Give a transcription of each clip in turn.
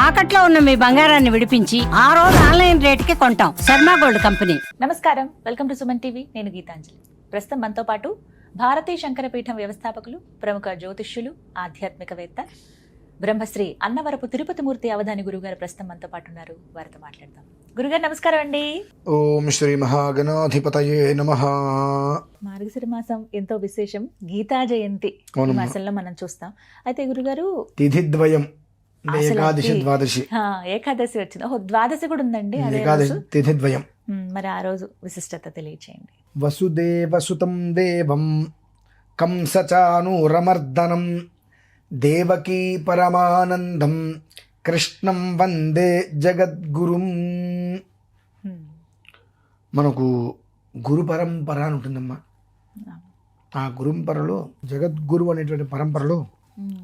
తాకట్లో ఉన్న మీ బంగారాన్ని విడిపించి ఆ రోజు ఆన్లైన్ రేటుకి కొంటాం. Sharma gold company. నమస్కారం, వెల్కమ్ టు సుమన్ టీవీ. నేను గీతాంజలి. ప్రస్తుతం మనతో పాటు భారతీ శంకరపీఠం వ్యవస్థాపకులు, ప్రముఖ జ్యోతిష్యులు, ఆధ్యాత్మికవేత్త బ్రహ్మశ్రీ అన్నవరపు తిరుపతి మూర్తి అవధాని గురుగారు ప్రస్తుతం మనతో పాటు ఉన్నారు. వారితో మాట్లాడదాం. గురుగారు నమస్కారం అండి. ఓం శ్రీ మహాగణాధిపతయే నమః. మార్గశిర మాసం ఎంతో విశేషం, గీతా జయంతి ఈ మాసంలో మనం చూస్తాం. అయితే గురుగారు తిథిద్వయం ఏకాదశి ద్వాదశి ఏకాదశి వచ్చింది. ద్వాదశి కూడా ఉందండి. ఏకాదశి తిథిద్వయం. మరి ఆ రోజు విశిష్టత తెలియచేయండి. వసుదేవసుతం దేవం కంసచానూరమర్దనం దేవకీ పరమానందం కృష్ణం వందే జగద్గురుం. మనకు గురు పరంపర అని ఉంటుందమ్మా. ఆ గురుపరలో జగద్గురు అనేటువంటి పరంపరలో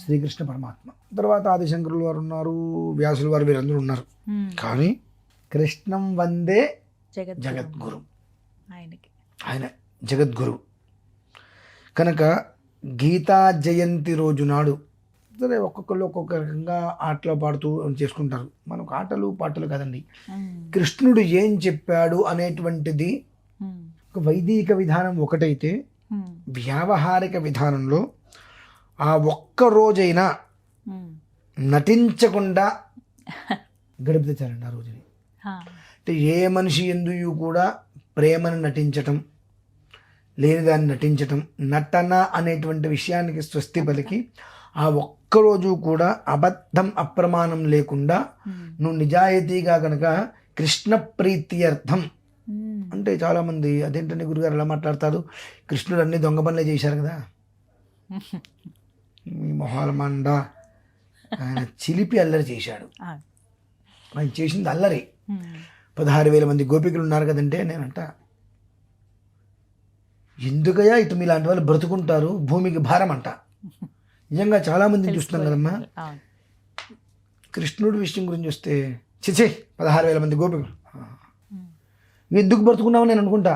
శ్రీకృష్ణ పరమాత్మ, తర్వాత ఆదిశంకరులు వారు ఉన్నారు, వ్యాసుల వారు, వీరందరూ ఉన్నారు. కానీ కృష్ణం వందే జగద్గురు, ఆయన జగద్గురు కనుక గీతా జయంతి రోజు నాడు సరే ఒక్కొక్కరు ఒక్కొక్క రకంగా ఆటలు పాడుతూ చేసుకుంటారు. మనకు ఆటలు పాటలు కాదండి, కృష్ణుడు ఏం చెప్పాడు అనేటువంటిది ఒక వైదిక విధానం ఒకటైతే, వ్యావహారిక విధానంలో ఆ ఒక్క రోజైనా నటించకుండా గడిపితే చాలండి ఆ రోజుని. అంటే ఏ మనిషి ఎందుకు కూడా ప్రేమను నటించటం, లేనిదాన్ని నటించటం, నటన అనేటువంటి విషయానికి స్వస్తి పలికి ఆ ఒక్కరోజు కూడా అబద్ధం అప్రమాణం లేకుండా నువ్వు నిజాయితీగా కనుక కృష్ణ ప్రీత్యర్థం అంటే, చాలామంది అదేంటండి గురుగారు ఎలా మాట్లాడతారు, కృష్ణుడు అన్ని దొంగ పనులే చేశారు కదా, మీ మొహాల మండ, ఆయన చిలిపి అల్లరి చేశాడు. ఆయన చేసింది అల్లరి. 16,000 మంది గోపికలు ఉన్నారు కదంటే, నేనంట ఎందుకయ్యా ఇటు మీలాంటి వాళ్ళు బ్రతుకుంటారు, భూమికి భారం అంట. నిజంగా చాలామందిని చూస్తున్నాం కదమ్మా. కృష్ణుడి విషయం గురించి వస్తే చిచే 16,000 మంది గోపికలు ఎందుకు బ్రతుకున్నావు నేను అనుకుంటా,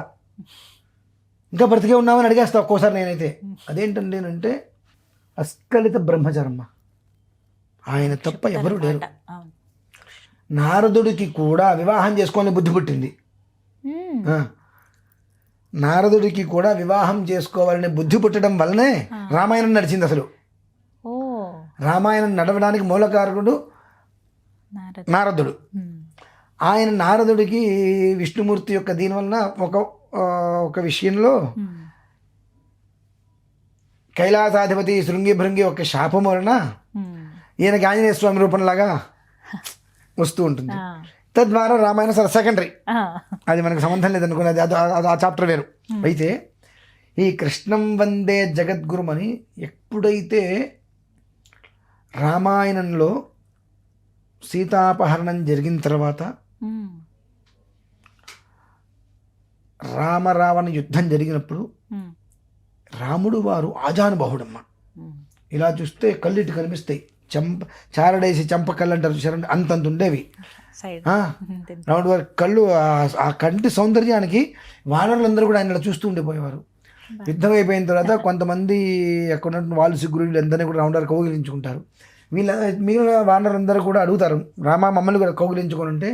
ఇంకా బ్రతికే ఉన్నామని అడిగేస్తా ఒక్కోసారి నేనైతే. అదేంటండి అంటే అస్కలిత బ్రహ్మచరమ్మ, ఆయన తప్ప ఎవరు లేరు. నారదుడికి కూడా వివాహం చేసుకోవాలని బుద్ధి పుట్టింది. నారదుడికి కూడా వివాహం చేసుకోవాలని బుద్ధి పుట్టడం వల్లనే రామాయణం నడిచింది. అసలు రామాయణం నడవడానికి మూలకారకుడు నారదుడు. ఆయన నారదుడికి విష్ణుమూర్తి యొక్క దీనివలన ఒక విషయంలో కైలాసాధిపతి శృంగి భృంగి ఒక శాపం వలన ఈయనకి ఆంజనేయ స్వామి రూపంలాగా వస్తూ ఉంటుంది. తద్వారా రామాయణం సరే సెకండరీ, అది మనకు సంబంధం లేదనుకున్నది, అది ఆ చాప్టర్ వేరు. అయితే ఈ కృష్ణం వందే జగద్గురు అని ఎప్పుడైతే రామాయణంలో సీతాపహరణం జరిగిన తర్వాత రామరావణ యుద్ధం జరిగినప్పుడు రాముడు వారు ఆజానుబాహుడమ్మ. ఇలా చూస్తే కళ్ళు ఇటు కనిపిస్తాయి, చారడేసి చంప కళ్ళు అంటారు చూసారండి, అంతంత ఉండేవి రాముడు వారి కళ్ళు. ఆ కంటి సౌందర్యానికి వానరులందరూ కూడా ఆయన చూస్తూ ఉండిపోయేవారు. యుద్ధం అయిపోయిన తర్వాత కొంతమంది అక్కడ ఉన్నటువంటి వాళ్ళు సిగ్గురు వీళ్ళందరినీ కూడా రాముడు వారు కౌగిలించుకుంటారు. మిగిలిన వానరులందరూ కూడా అడుగుతారు, రామ మమ్మల్ని కూడా కౌగిలించుకొని ఉంటే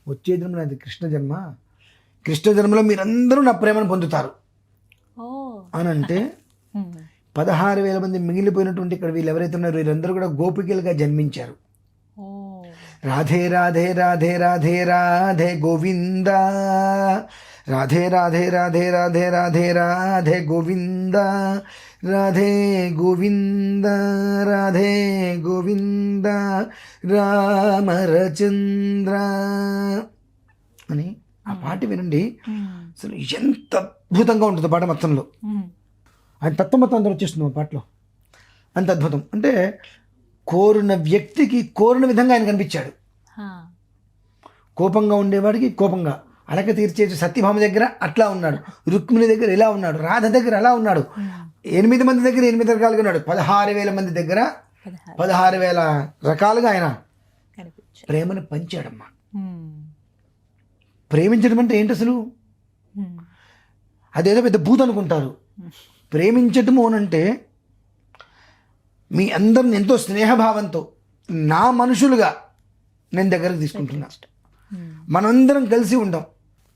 వచ్చే జన్మ నాది కృష్ణ జన్మ, కృష్ణ జన్మలో మీరందరూ నా ప్రేమను పొందుతారు అని అంటే 16,000 మంది మిగిలిపోయినటువంటి ఇక్కడ వీళ్ళు ఎవరైతే ఉన్నారో వీళ్ళందరూ కూడా గోపికలుగా జన్మించారు. రాధే రాధే రాధే రాధే రాధే గోవింద, రాధే రాధే రాధే రాధే రాధే రాధే గోవింద, రాధే గోవింద రాధే గోవింద రామరచంద్ర అని ఆ పాట వినండి. అసలు ఎంత అద్భుతంగా ఉంటుంది పాట మొత్తంలో. ఆయన తత్వం మొత్తం అందరూ వచ్చేస్తుంది ఆ పాటలో. అంత అద్భుతం అంటే కోరిన వ్యక్తికి కోరిన విధంగా ఆయన కనిపించాడు. కోపంగా ఉండేవాడికి కోపంగా, అడక తీర్చే సత్యభామ దగ్గర అట్లా ఉన్నాడు, రుక్మిణి దగ్గర ఇలా ఉన్నాడు, రాధ దగ్గర అలా ఉన్నాడు, 8 మంది దగ్గర 8 రకాలుగా ఉన్నాడు, 16,000 మంది దగ్గర 16,000 రకాలుగా ఆయన ప్రేమను పంచాడమ్మా. ప్రేమించడం అంటే ఏంటి అసలు? అదేదో పెద్ద భూతం అనుకుంటారు. ప్రేమించటము అనంటే మీ అందరిని ఎంతో స్నేహభావంతో నా మనుషులుగా నేను దగ్గరకు తీసుకుంటున్నా. మనందరం కలిసి ఉంటాం.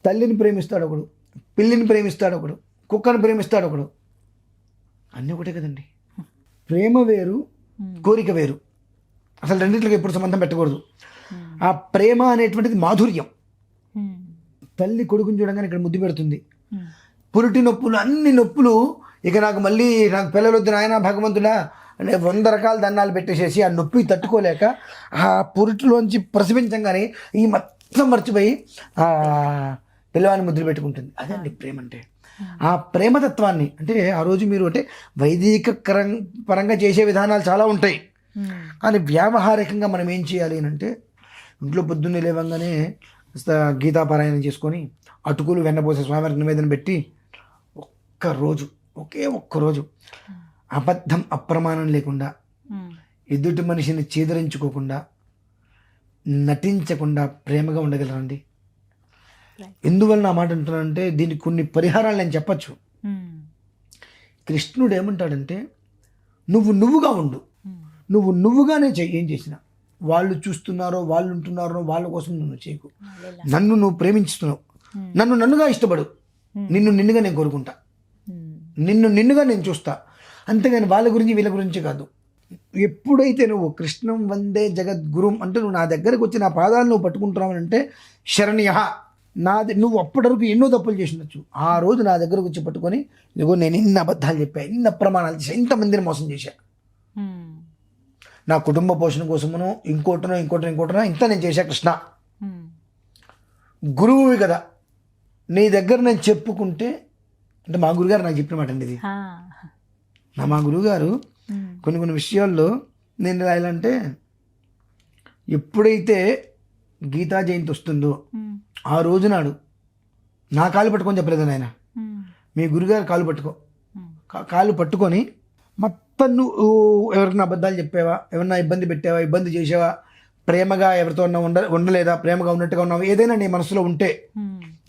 తల్లిని ప్రేమిస్తాడు ఒకడు, పిల్లిని ప్రేమిస్తాడు ఒకడు, కుక్కను ప్రేమిస్తాడు ఒకడు. అన్నీ ఒకటే కదండి. ప్రేమ వేరు, కోరిక వేరు. అసలు రెండింటికి ఎప్పుడు సంబంధం పెట్టకూడదు. ఆ ప్రేమ అనేటువంటిది మాధుర్యం. తల్లి కొడుకుని చూడగానే ఇక్కడ ముద్దు పెడుతుంది. పురిటి నొప్పులు, అన్ని నొప్పులు, ఇక నాకు మళ్ళీ నాకు పిల్లలు వద్దు నాయన భగవంతుడా అంటే 100 రకాల దండాలు పెట్టేసేసి ఆ నొప్పి తట్టుకోలేక ఆ పురిటిలోంచి ప్రసవించంగానే ఈ మొత్తం మర్చిపోయి ఆ పిల్లవాడిని ముద్దులు పెట్టుకుంటుంది. అదే అండి ప్రేమ అంటే. ఆ ప్రేమతత్వాన్ని అంటే ఆ రోజు మీరు అంటే వైదిక పరంగా చేసే విధానాలు చాలా ఉంటాయి. కానీ వ్యావహారికంగా మనం ఏం చేయాలి అని అంటే, ఇంట్లో పొద్దున్నే లేవంగానే గీతాపారాయణం చేసుకొని అటుకులు వెన్నపోసే స్వామివారికి నివేదన పెట్టి ఒకే ఒక్కరోజు అబద్ధం అప్రమాణం లేకుండా, ఎదుటి మనిషిని చీదరించుకోకుండా, నటించకుండా ప్రేమగా ఉండగలరండి. ఎందువల్ల నా మాట అంటున్నానంటే దీనికి కొన్ని పరిహారాలు నేను చెప్పచ్చు. కృష్ణుడు ఏమంటాడంటే, నువ్వుగా ఉండు, నువ్వుగానే చెయ్యి. ఏం చేసినా వాళ్ళు చూస్తున్నారో, వాళ్ళు ఉంటున్నారో, వాళ్ళ కోసం నువ్వు చేయకు. నన్ను నువ్వు ప్రేమించుతున్నావు, నన్నుగా ఇష్టపడు, నిన్నుగా నేను కోరుకుంటా, నిన్నుగా నేను చూస్తా. అంతేగాని వాళ్ళ గురించి వీళ్ళ గురించి కాదు. ఎప్పుడైతే నువ్వు కృష్ణం వందే జగద్గురుం అంటే నువ్వు నా దగ్గరకు వచ్చి నా పాదాలు నువ్వు పట్టుకుంటున్నావు అంటే శరణ్య నాది. నువ్వు అప్పటి వరకు ఎన్నో తప్పులు చేసినచ్చు, ఆ రోజు నా దగ్గరకు వచ్చి పట్టుకొని ఇదిగో నేను ఇన్ని అబద్ధాలు చెప్పా, ఇన్ని అప్రమాణాలు చేశా, ఇంతమందిని మోసం చేశా, నా కుటుంబ పోషణ కోసమును ఇంకోటనో ఇంత నేను చేశా కృష్ణ. గురువువి కదా, నీ దగ్గర నేను చెప్పుకుంటే అంటే మా గురుగారు నాకు చెప్పిన మాట అండి ఇది. మా గురువుగారు కొన్ని విషయాల్లో నేను ఎలా అంటే, ఎప్పుడైతే గీతా జయంతి వస్తుందో ఆ రోజు నాడు నా కాలు పట్టుకొని చెప్పలేదు ఆయన, మీ గురుగారు కాలు పట్టుకొని మొత్తం నువ్వు ఎవరికైనా అబద్ధాలు చెప్పావా, ఎవరన్నా ఇబ్బంది పెట్టావా, ఇబ్బంది చేసావా, ప్రేమగా ఎవరితో ఉండలేదా, ప్రేమగా ఉన్నట్టుగా ఉన్నావా, ఏదైనా నీ మనసులో ఉంటే,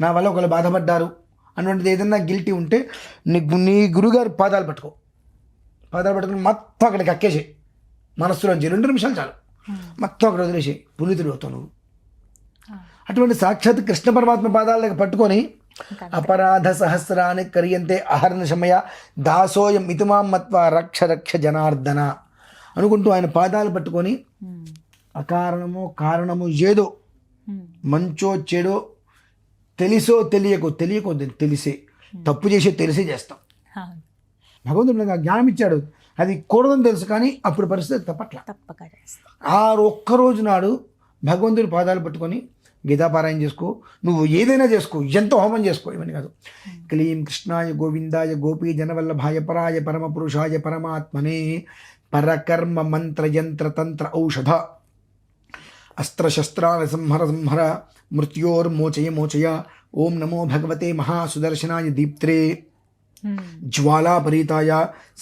నా వల్ల ఒకళ్ళు బాధపడ్డారు అన్నటువంటిది ఏదైనా గిల్టీ ఉంటే నీ గురుగారు పాదాలు పట్టుకుని మొత్తం అక్కడికి అక్కేసి మనస్సులో 2 నిమిషాలు చాలు, మొత్తం అక్కడ వదిలేసి పునీతుడు అవుతావు నువ్వు. అటువంటి సాక్షాత్ కృష్ణ పరమాత్మ పాదాలకు పట్టుకొని అపరాధ సహస్రాన్ని కరియంతే అహర్న శమయ దాసోయం ఇతిమాం మత్వ రక్ష జనార్దన అనుకుంటూ ఆయన పాదాలు పట్టుకొని అకారణమో కారణము ఏదో మంచో చెడో తెలిసో తెలియకో తెలిసే తప్పు తెలిసే చేస్తాం. భగవంతుడు నాకు జ్ఞానం ఇచ్చాడు, అది కూడదని తెలుసు, కానీ అప్పుడు పరిస్థితి తప్పక ఆ ఒక్కరోజు నాడు భగవంతుడి పాదాలు పట్టుకొని గీతాపారాయణ చేసుకో, నువ్వు ఏదైనా చేసుకో, ఎంత హోమం చేసుకో, ఇవన్నీ కాదు. క్లీం కృష్ణాయ గోవిందాయ గోపీ జనవల్లభాయ పరాయ పరమ పురుషాయ పరమాత్మనే పరకర్మ మంత్ర యంత్ర తంత్ర ఔషధ అస్త్రశస్త్రాల సంహర మృత్యోర్మోచయ ఓం నమో భగవతే మహాసుదర్శనాయ దీప్త్రే జ్వాలాపరీతాయ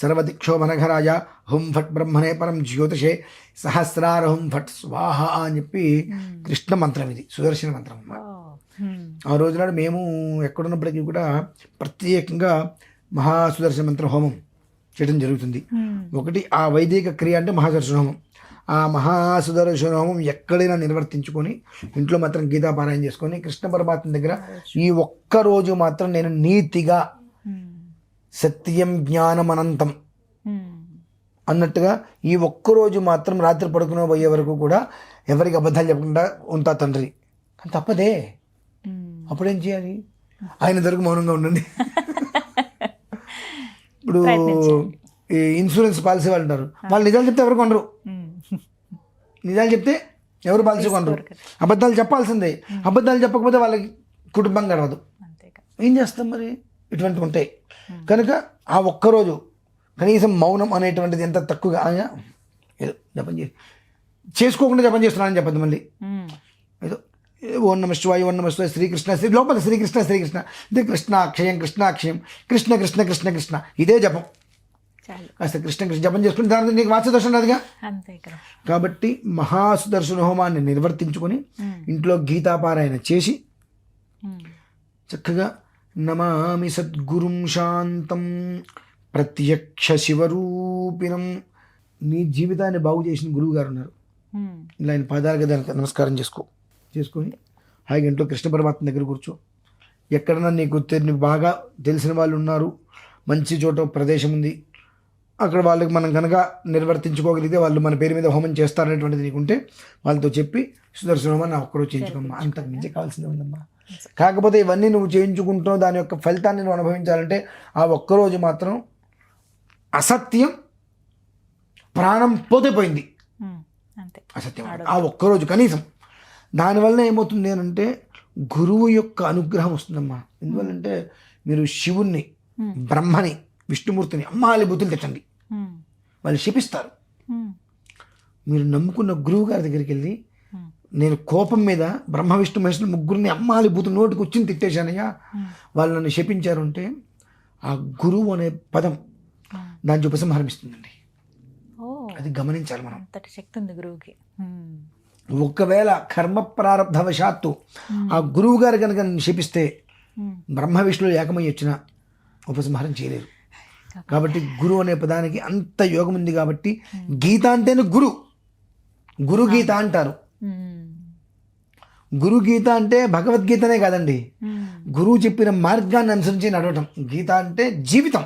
సర్వదిక్షోభనఘరాయ హుం ఫట్ బ్రహ్మణే పరం జ్యోతిషే సహస్రార హుం ఫట్ స్వాహ అని చెప్పి కృష్ణ మంత్రం, ఇది సుదర్శన మంత్రం. ఆ రోజునాడు మేము ఎక్కడున్నప్పటికీ కూడా ప్రత్యేకంగా మహాసుదర్శన మంత్ర హోమం చేయడం జరుగుతుంది. ఒకటి ఆ వైదిక క్రియ అంటే మహాసుదర్శన హోమం. ఆ మహాసుదర్శన హోమం ఎక్కడైనా నిర్వర్తించుకొని ఇంట్లో మాత్రం గీతాపారాయణ చేసుకొని కృష్ణ పరమాత్మ దగ్గర ఈ ఒక్కరోజు మాత్రం నేను నీతిగా సత్యం జ్ఞానం అనంతం అన్నట్టుగా ఈ ఒక్కరోజు మాత్రం రాత్రి పడుకునే పోయే వరకు కూడా ఎవరికి అబద్ధాలు చెప్పకుండా ఉంటా తండ్రి. కానీ తప్పదే, అప్పుడేం చేయాలి? ఆయన దగ్గర మౌనంగా ఉండండి. ఇప్పుడు ఈ ఇన్సూరెన్స్ పాలసీ వాళ్ళు ఉంటారు, వాళ్ళు నిజాలు చెప్తే ఎవరు కొనరు, నిజాలు చెప్తే ఎవరు పాలసీ కొనరు. అబద్ధాలు చెప్పాల్సిందే, అబద్ధాలు చెప్పకపోతే వాళ్ళకి కుటుంబం గడవదు. ఏం చేస్తాం మరి? ఇటువంటివి ఉంటాయి. కనుక ఆ ఒక్కరోజు కనీసం మౌనం అనేటువంటిది ఎంత తక్కువగా ఏదో జపం చేసుకోకుండా జపం చేస్తున్నానని చెప్పద్దు. మళ్ళీ ఏదో ఓం నమ శివాయ ఓం నమ శివాయ శ్రీకృష్ణ లోపల శ్రీకృష్ణ ఇదే కృష్ణాక్షయం కృష్ణ కృష్ణ కృష్ణ కృష్ణ ఇదే జపం. కాస్త కృష్ణ జపం చేసుకుని దాని నీకు వాత్సదర్శనం రాదుగా. కాబట్టి మహాసుదర్శన హోమాన్ని నిర్వర్తించుకొని ఇంట్లో గీతాపారాయణ చేసి చక్కగా నమామి సద్గురుం శాంతం ప్రత్యక్ష శివరూపిణం. నీ జీవితాన్ని బాగు చేసిన గురువు గారు ఉన్నారు, ఇలా ఆయన పాదాలుగా దానికి నమస్కారం చేసుకొని హాయిగా ఇంట్లో కృష్ణ పరమాత్మ దగ్గర కూర్చో. ఎక్కడన్నా నీకు బాగా తెలిసిన వాళ్ళు ఉన్నారు, మంచి చోట ప్రదేశం ఉంది, అక్కడ వాళ్ళకి మనం కనుక నిర్వర్తించుకోగలిగితే వాళ్ళు మన పేరు మీద హోమం చేస్తారనేటువంటిది నీకుంటే వాళ్ళతో చెప్పి సుదర్శన హోమం నా ఒక్కరోజు చేయించుకోమ్మా, అంతకు మించి కావాల్సిందే ఉందమ్మా. కాకపోతే ఇవన్నీ నువ్వు చేయించుకుంటున్నావు, దాని యొక్క ఫలితాన్ని నువ్వు అనుభవించాలంటే ఆ ఒక్కరోజు మాత్రం అసత్యం ప్రాణం పోతే పోయింది, అంతే అసత్యం ఆ ఒక్కరోజు కనీసం. దానివల్ల ఏమవుతుంది అంటే గురువు యొక్క అనుగ్రహం వస్తుందమ్మా. ఎందువల్లంటే మీరు శివుణ్ణి, బ్రహ్మని, విష్ణుమూర్తిని అమ్మాలి బుద్ధులు తెచ్చండి, వాళ్ళు శపిస్తారు. మీరు నమ్ముకున్న గురువు గారి దగ్గరికి వెళ్ళి నేను కోపం మీద బ్రహ్మ విష్ణు మహేశ్వరు ముగ్గురిని అమ్మాలి బూతులు నోటికి వచ్చింది తిట్టేశానయ్యా, వాళ్ళు నన్ను శపించారు అంటే ఆ గురువు అనే పదం దాన్ని ఉపసంహరిస్తుందండి. అది గమనించాలి మనం. అంతటి శక్తి ఉంది గురువుకి. ఒకవేళ కర్మ ప్రారంధవశాత్తు ఆ గురువు గారు కనుక నన్ను శపిస్తే బ్రహ్మ విష్ణువులు ఏకమై వచ్చినా ఉపసంహారం చేయలేరు. కాబట్టి గురువు అనే పదానికి అంత యోగం ఉంది. కాబట్టి గీత అంటేనే గురు గీత అంటారు. గురు గీత అంటే భగవద్గీతనే కాదండి, గురువు చెప్పిన మార్గాన్ని అనుసరించి నడవటం. గీత అంటే జీవితం.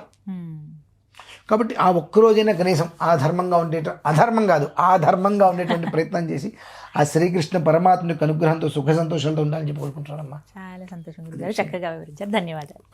కాబట్టి ఆ ఒక్కరోజైనా కనీసం అధర్మంగా ఉండేటువంటి ప్రయత్నం చేసి ఆ శ్రీకృష్ణ పరమాత్మ యొక్క అనుగ్రహంతో సుఖ సంతోషాలతో ఉండాలని చెప్పి కోరుకుంటున్నానమ్మా. చాలా సంతోషం గురుగారు, చక్కగా వివరించారు. ధన్యవాదాలు.